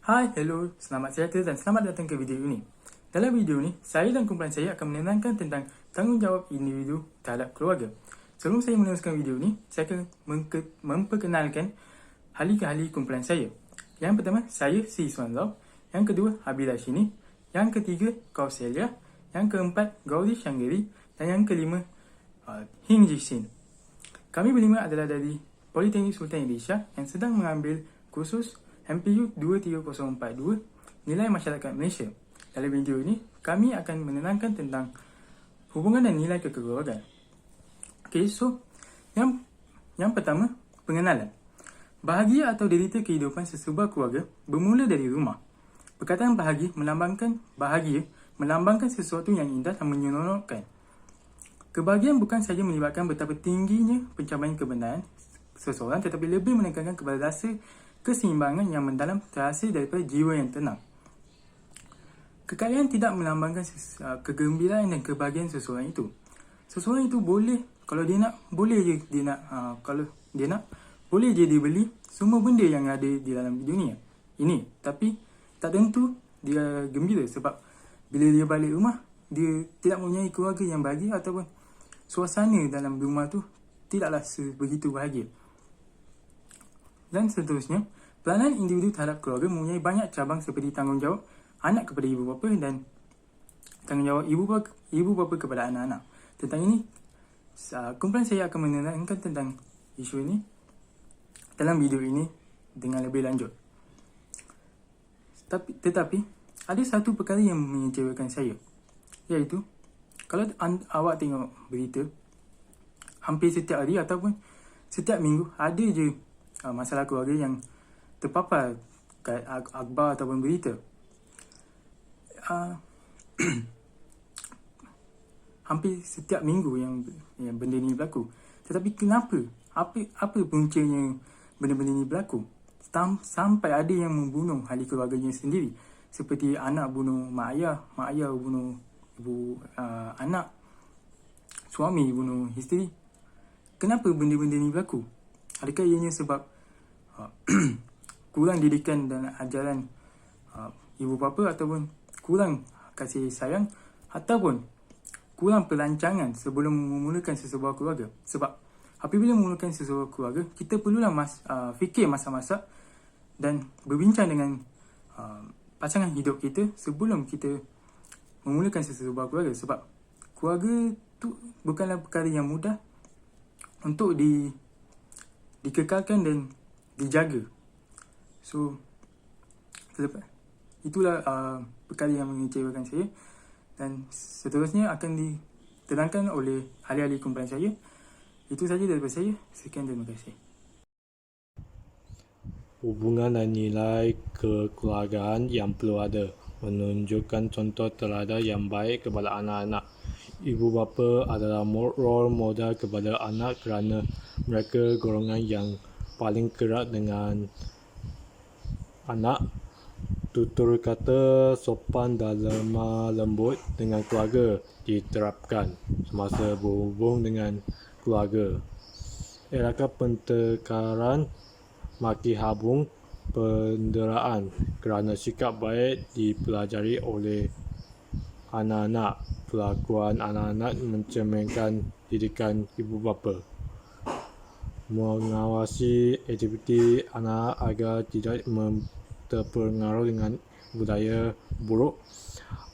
Hai, hello, selamat sejahtera dan selamat datang ke video ini. Dalam video ini, saya dan kumpulan saya akan menerangkan tentang tanggungjawab individu terhadap keluarga. Sebelum saya meneruskan video ini, saya akan memperkenalkan ahli-ahli kumpulan saya. Yang pertama, saya Si Iswan Lau. Yang kedua, Habila Shini. Yang ketiga, Kauselia. Yang keempat, Gauri Shanggeri. Dan yang kelima, Hing Jishin. Kami berlima adalah dari Politeknik Sultan Indonesia yang sedang mengambil kursus MPU 23042 Nilai Masyarakat Malaysia. Dalam video ini, kami akan menerangkan tentang hubungan dan nilai kekeluargaan. Okey, so yang pertama, pengenalan. Bahagia atau derita kehidupan sesebuah keluarga bermula dari rumah. Perkataan bahagia melambangkan sesuatu yang indah dan menyeronokkan. Kebahagiaan bukan sahaja melibatkan betapa tingginya pencapaian kebenaran seseorang, tetapi lebih menekankan kepada rasa keseimbangan yang mendalam terhasil daripada jiwa yang tenang. Kekayaan tidak melambangkan kegembiraan dan kebahagiaan seseorang itu. Seseorang itu boleh, kalau dia nak, boleh je dia beli semua benda yang ada di dalam dunia ini. Tapi tak tentu dia gembira, sebab bila dia balik rumah, dia tidak mempunyai keluarga yang bahagia ataupun suasana dalam rumah tu tidaklah sebegitu bahagia. Dan seterusnya, peranan individu terhadap keluarga mempunyai banyak cabang seperti tanggungjawab anak kepada ibu bapa dan tanggungjawab ibu bapa kepada anak-anak. Tentang ini, kumpulan saya akan menerangkan tentang isu ini dalam video ini dengan lebih lanjut. Tetapi, ada satu perkara yang mengecewakan saya, iaitu kalau awak tengok berita, hampir setiap hari ataupun setiap minggu ada je masalah keluarga yang terpapar kat akhbar ataupun berita. Hampir setiap minggu yang benda ni berlaku. Tetapi kenapa? Apa puncanya benda-benda ni berlaku? Sampai ada yang membunuh ahli keluarganya sendiri. Seperti anak bunuh mak ayah bunuh ibu anak, suami bunuh isteri. Kenapa benda-benda ni berlaku? Adakah ianya sebab kurang didikan dan ajaran ibu bapa, ataupun kurang kasih sayang, ataupun kurang perancangan sebelum memulakan sesebuah keluarga? Sebab apabila memulakan sesebuah keluarga, kita perlulah fikir masa-masa dan berbincang dengan pasangan hidup kita sebelum kita memulakan sesebuah keluarga. Sebab keluarga tu bukanlah perkara yang mudah untuk dikekalkan dan dijaga. So, itulah perkara yang mengecewakan saya, dan seterusnya akan diterangkan oleh ahli-ahli kumpulan saya. Itu sahaja daripada saya. Sekian, terima kasih. Hubungan dan nilai kekeluargaan yang perlu ada, menunjukkan contoh teladan yang baik kepada anak-anak. Ibu bapa adalah role model kepada anak kerana mereka golongan yang paling kerap dengan anak. Tutur kata sopan dan lemah lembut dengan keluarga diterapkan semasa berhubung dengan keluarga. Elakkan pertengkaran, maki habung, penderaan kerana sikap baik dipelajari oleh anak-anak. Perlakuan anak-anak mencerminkan didikan ibu bapa. Mengawasi aktiviti anak agar tidak terpengaruh dengan budaya buruk.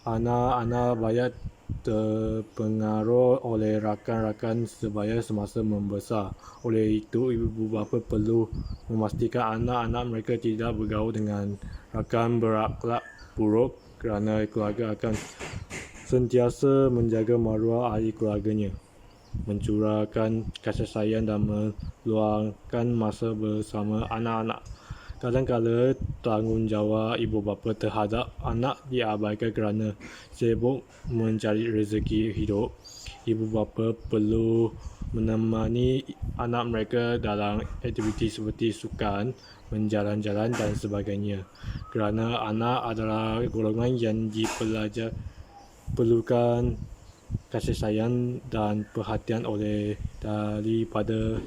Anak-anak banyak terpengaruh oleh rakan-rakan sebaya semasa membesar. Oleh itu, ibu bapa perlu memastikan anak-anak mereka tidak bergaul dengan rakan berakhlak buruk, kerana keluarga akan sentiasa menjaga maruah ahli keluarganya, mencurahkan kasih sayang dan meluangkan masa bersama anak-anak. Kadang-kadang tanggungjawab ibu bapa terhadap anak diabaikan kerana sibuk mencari rezeki hidup. Ibu bapa perlu menemani anak mereka dalam aktiviti seperti sukan, menjalan-jalan dan sebagainya, kerana anak adalah golongan yang perlukan kasih sayang dan perhatian daripada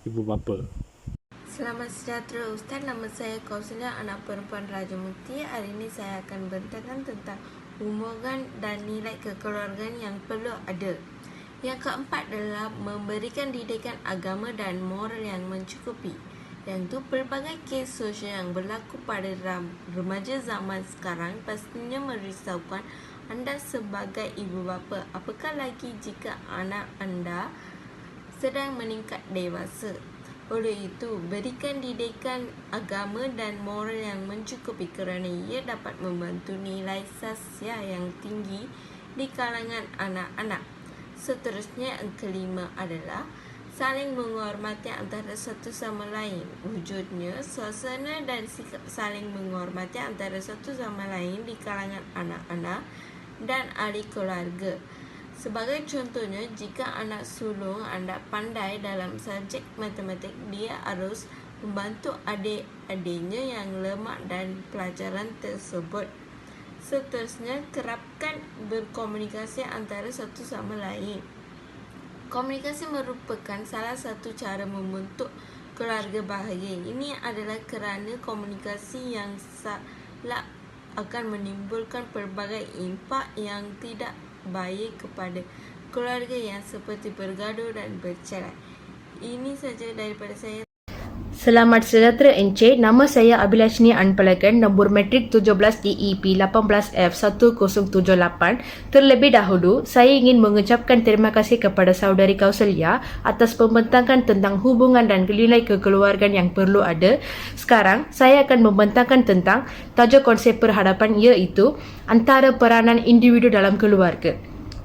ibu bapa. Selamat sejahtera Ustaz, nama saya Kausalia, anak perempuan Raja Muti. Hari ini saya akan berbincang tentang hubungan dan nilai kekeluargaan yang perlu ada. Yang keempat adalah memberikan didikan agama dan moral yang mencukupi. Yang itu, pelbagai kes sosial yang berlaku pada remaja zaman sekarang pastinya merisaukan anda sebagai ibu bapa. Apakah lagi jika anak anda sedang meningkat dewasa. Oleh itu, berikan didikan agama dan moral yang mencukupi kerana ia dapat membantu nilai sosial yang tinggi di kalangan anak-anak. Seterusnya, yang kelima adalah saling menghormati antara satu sama lain. Wujudnya, suasana dan sikap saling menghormati antara satu sama lain di kalangan anak-anak dan ahli keluarga. Sebagai contohnya, jika anak sulung anda pandai dalam subjek matematik, dia harus membantu adik-adiknya yang lemah dan pelajaran tersebut. Seterusnya, kerapkan berkomunikasi antara satu sama lain. Komunikasi merupakan salah satu cara membentuk keluarga bahagia. Ini adalah kerana komunikasi yang salah akan menimbulkan pelbagai impak yang tidak baik kepada keluarga yang seperti bergaduh dan bercerai. Ini saja daripada saya. Selamat sejahtera Encik, nama saya Abilashni Anpalagan, nombor matrik 17 DEP 18F1078. Terlebih dahulu, saya ingin mengucapkan terima kasih kepada saudari Kausalia atas pembentangan tentang hubungan dan nilai kekeluargaan yang perlu ada. Sekarang, saya akan membentangkan tentang tajuk konsep perhadapan, iaitu antara peranan individu dalam keluarga.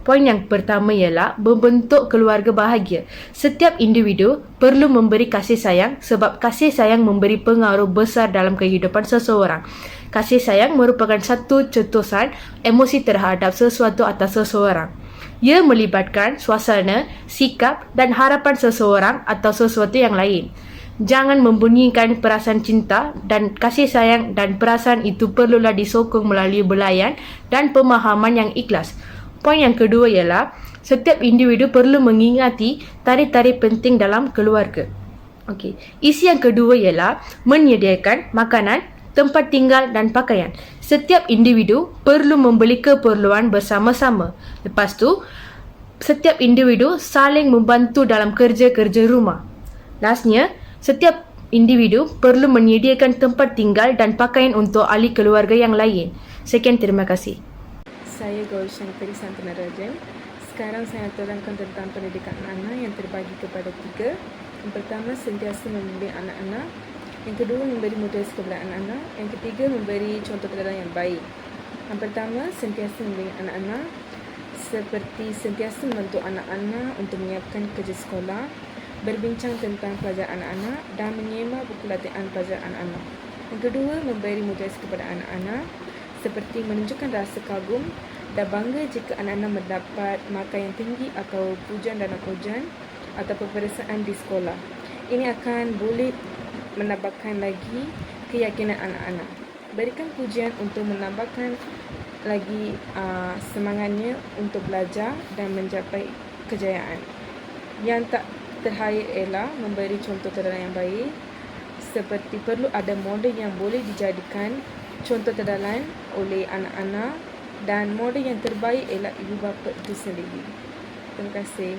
Poin yang pertama ialah membentuk keluarga bahagia. Setiap individu perlu memberi kasih sayang sebab kasih sayang memberi pengaruh besar dalam kehidupan seseorang. Kasih sayang merupakan satu cetusan emosi terhadap sesuatu atau seseorang. Ia melibatkan suasana, sikap dan harapan seseorang atau sesuatu yang lain. Jangan membunyikan perasaan cinta dan kasih sayang, dan perasaan itu perlulah disokong melalui belayan dan pemahaman yang ikhlas. Poin yang kedua ialah setiap individu perlu mengingati tarikh-tarikh penting dalam keluarga. Okey, isi yang kedua ialah menyediakan makanan, tempat tinggal dan pakaian. Setiap individu perlu membeli keperluan bersama-sama. Lepas tu, setiap individu saling membantu dalam kerja-kerja rumah. Lastnya, setiap individu perlu menyediakan tempat tinggal dan pakaian untuk ahli keluarga yang lain. Sekian, terima kasih. Saya Gaushan Perisantana Rajan. Sekarang saya terangkan tentang pendidikan anak-anak yang terbagi kepada 3. Yang pertama, sentiasa membimbing anak-anak. Yang kedua, memberi motivasi kepada anak-anak. Yang ketiga, memberi contoh teladan yang baik. Yang pertama, sentiasa membimbing anak-anak seperti sentiasa membantu anak-anak untuk menyiapkan kerja sekolah, berbincang tentang pelajaran anak-anak dan menyemak buku latihan pelajaran anak-anak. Yang kedua, memberi motivasi kepada anak-anak seperti menunjukkan rasa kagum dan bangga jika anak-anak mendapat markah yang tinggi atau pujian dalam ujian atau peperiksaan di sekolah. Ini akan boleh menambahkan lagi keyakinan anak-anak. Berikan pujian untuk menambahkan lagi semangatnya untuk belajar dan mencapai kejayaan. Yang tak terakhir ialah memberi contoh teladan yang baik, seperti perlu ada model yang boleh dijadikan contoh teladan oleh anak-anak, dan model yang terbaik ialah ibu bapa itu sendiri. Terima kasih.